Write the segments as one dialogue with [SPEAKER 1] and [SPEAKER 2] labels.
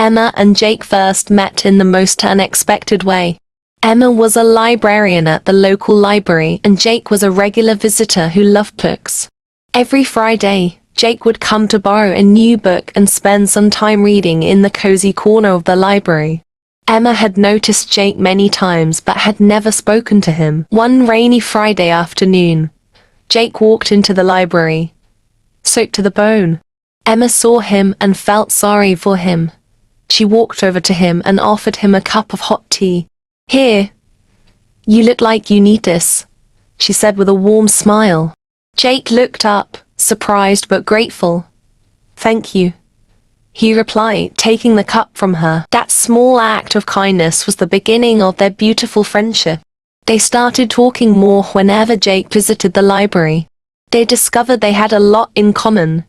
[SPEAKER 1] Emma and Jake first met in the most unexpected way. Emma was a librarian at the local library and Jake was a regular visitor who loved books. Every Friday, Jake would come to borrow a new book and spend some time reading in the cozy corner of the library. Emma had noticed Jake many times but had never spoken to him. One rainy Friday afternoon, Jake walked into the library, soaked to the bone. Emma saw him and felt sorry for him. She walked over to him and offered him a cup of hot tea. "Here, you look like you need this," she said with a warm smile. Jake looked up, surprised but grateful. "Thank you," he replied, taking the cup from her. That small act of kindness was the beginning of their beautiful friendship. They started talking more whenever Jake visited the library. They discovered they had a lot in common,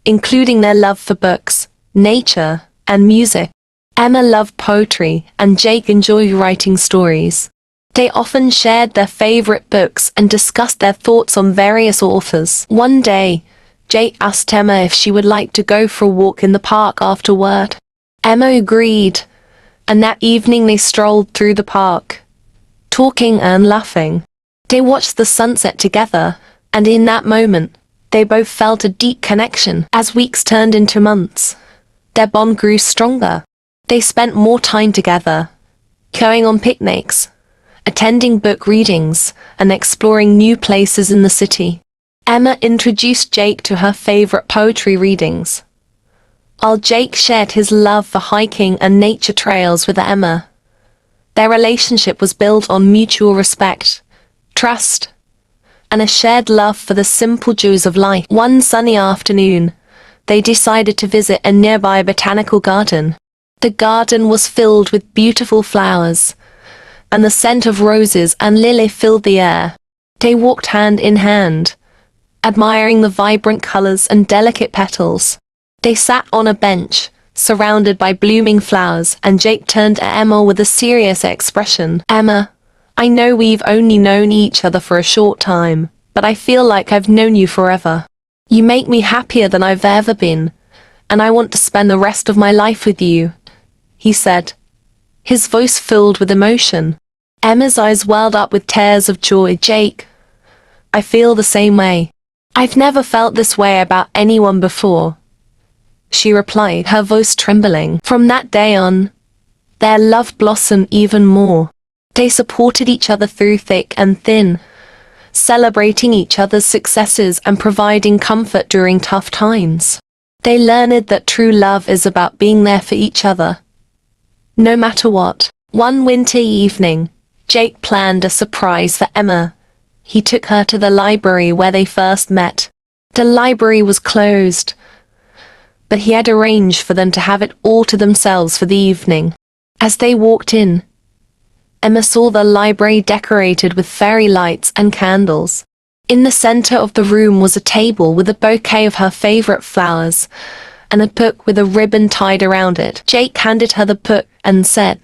[SPEAKER 1] including their love for books, nature, and music. Emma loved poetry, and Jake enjoyed writing stories. They often shared their favorite books and discussed their thoughts on various authors. One day, Jake asked Emma if she would like to go for a walk in the park afterward. Emma agreed, and that evening they strolled through the park, talking and laughing. They watched the sunset together, and in that moment, they both felt a deep connection. As weeks turned into months, their bond grew stronger. They spent more time together, going on picnics, attending book readings, and exploring new places in the city. Emma introduced Jake to her favorite poetry readings, while Jake shared his love for hiking and nature trails with Emma. Their relationship was built on mutual respect, trust, and a shared love for the simple joys of life. One sunny afternoon, they decided to visit a nearby botanical garden. The garden was filled with beautiful flowers, and the scent of roses and lily filled the air. They walked hand in hand, admiring the vibrant colors and delicate petals. They sat on a bench, surrounded by blooming flowers, and Jake turned to Emma with a serious expression. "Emma, I know we've only known each other for a short time, but I feel like I've known you forever. You make me happier than I've ever been, and I want to spend the rest of my life with you," he said, his voice filled with emotion. Emma's eyes welled up with tears of joy. "Jake, I feel the same way. I've never felt this way about anyone before," she replied, her voice trembling. From that day on, their love blossomed even more. They supported each other through thick and thin, celebrating each other's successes and providing comfort during tough times. They learned that true love is about being there for each other, no matter what. One winter evening, Jake planned a surprise for Emma. He took her to the library where they first met. The library was closed, but he had arranged for them to have it all to themselves for the evening. As they walked in, Emma saw the library decorated with fairy lights and candles. In the center of the room was a table with a bouquet of her favorite flowers and a book with a ribbon tied around it. Jake handed her the book and said,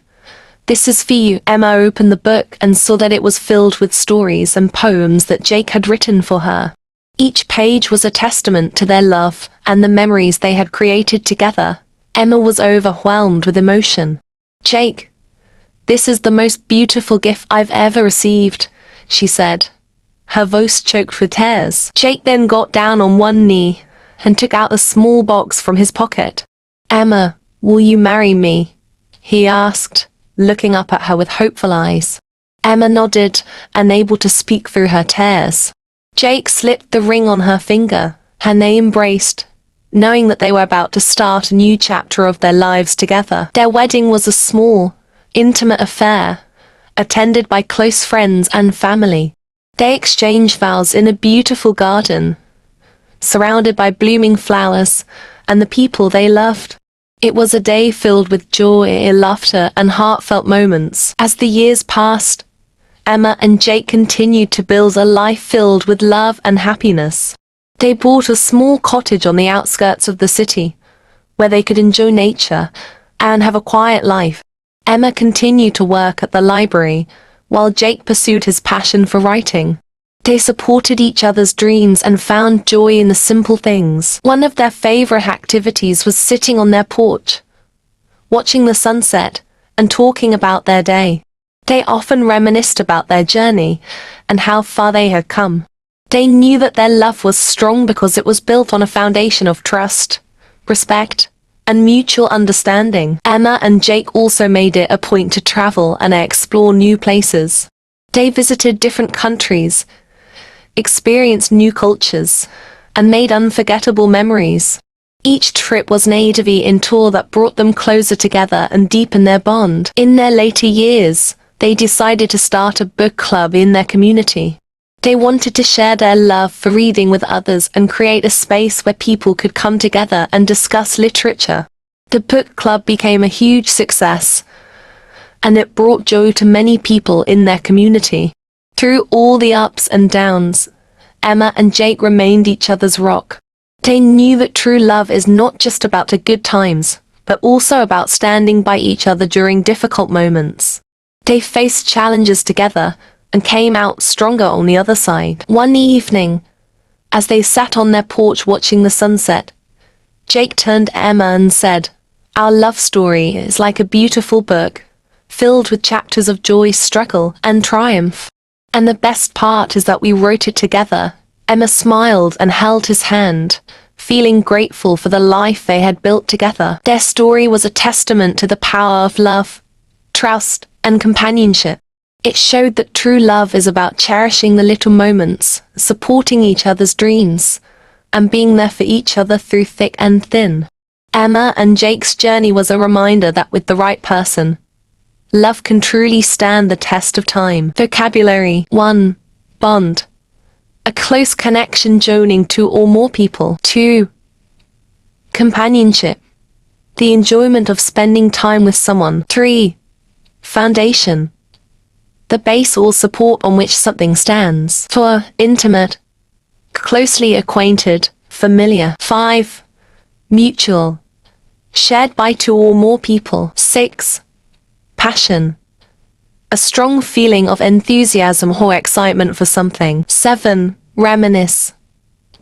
[SPEAKER 1] "This is for you." Emma opened the book and saw that it was filled with stories and poems that Jake had written for her. Each page was a testament to their love and the memories they had created together. Emma was overwhelmed with emotion. "Jake, this is the most beautiful gift I've ever received," she said, her voice choked with tears. Jake then got down on one knee and took out a small box from his pocket. "Emma, will you marry me?" he asked, looking up at her with hopeful eyes. Emma nodded, unable to speak through her tears. Jake slipped the ring on her finger, and they embraced, knowing that they were about to start a new chapter of their lives together. Their wedding was a small, intimate affair, attended by close friends and family. They exchanged vows in a beautiful garden, surrounded by blooming flowers and the people they loved. It was a day filled with joy, laughter, and heartfelt moments. As the years passed, Emma and Jake continued to build a life filled with love and happiness. They bought a small cottage on the outskirts of the city, where they could enjoy nature and have a quiet life. Emma continued to work at the library, while Jake pursued his passion for writing. They supported each other's dreams and found joy in the simple things. One of their favorite activities was sitting on their porch, watching the sunset, and talking about their day. They often reminisced about their journey and how far they had come. They knew that their love was strong because it was built on a foundation of trust, respect, and mutual understanding. Emma and Jake also made it a point to travel and explore new places. They visited different countries, experienced new cultures, and made unforgettable memories. Each trip was an A-to-V tour that brought them closer together and deepened their bond. In their later years, they decided to start a book club in their community. They wanted to share their love for reading with others and create a space where people could come together and discuss literature. The book club became a huge success, and it brought joy to many people in their community. Through all the ups and downs, Emma and Jake remained each other's rock. They knew that true love is not just about the good times, but also about standing by each other during difficult moments. They faced challenges together and came out stronger on the other side. One evening, as they sat on their porch watching the sunset, Jake turned to Emma and said, "Our love story is like a beautiful book, filled with chapters of joy, struggle, and triumph. And the best part is that we wrote it together." Emma smiled and held his hand, feeling grateful for the life they had built together. Their story was a testament to the power of love, trust, and companionship. It showed that true love is about cherishing the little moments, supporting each other's dreams, and being there for each other through thick and thin. Emma and Jake's journey was a reminder that with the right person, love can truly stand the test of time. Vocabulary: 1. Bond. A close connection joining two or more people. 2. Companionship. The enjoyment of spending time with someone. 3. Foundation. The base or support on which something stands. 4. Intimate. Closely acquainted, familiar. 5. Mutual. Shared by two or more people. 6. Passion. A strong feeling of enthusiasm or excitement for something. 7. Reminisce.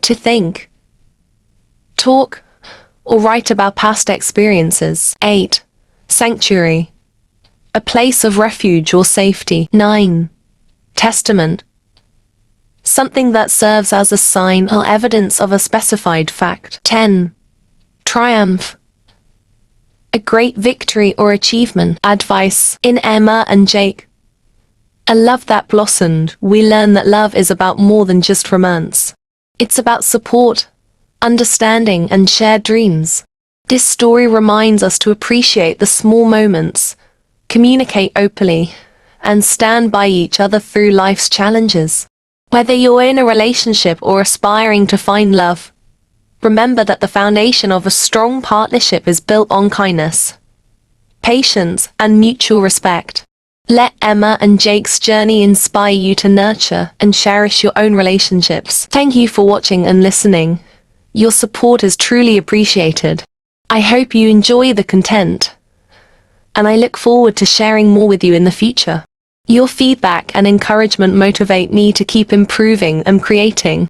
[SPEAKER 1] To think, talk, or write about past experiences. 8. Sanctuary. A place of refuge or safety. 9. Testament. Something that serves as a sign or evidence of a specified fact. 10. Triumph. A great victory or achievement. Advice. In Emma and Jake, a love that blossomed, we learn that love is about more than just romance. It's about support, understanding, and shared dreams. This story reminds us to appreciate the small moments, communicate openly, and stand by each other through life's challenges. Whether you're in a relationship or aspiring to find love, remember that the foundation of a strong partnership is built on kindness, patience, and mutual respect. Let Emma and Jake's journey inspire you to nurture and cherish your own relationships. Thank you for watching and listening. Your support is truly appreciated. I hope you enjoy the content, and I look forward to sharing more with you in the future. Your feedback and encouragement motivate me to keep improving and creating.